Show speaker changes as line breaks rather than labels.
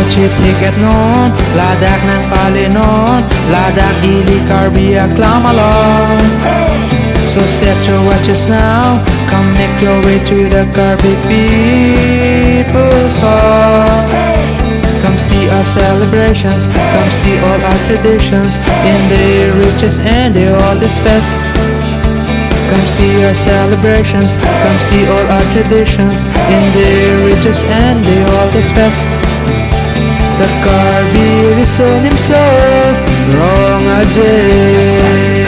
Sochi ticket noon, Ladakh ng Palinon, Ladakh Ili Karbi Aklam along. So set your watches now, come make your way to the Karbic people's hall. Come see our celebrations, come see all our traditions in the richest and the oldest fest. Come see our celebrations, come see all our traditions in the richest and the oldest fest. The Karbi Rison himself, wrong a day.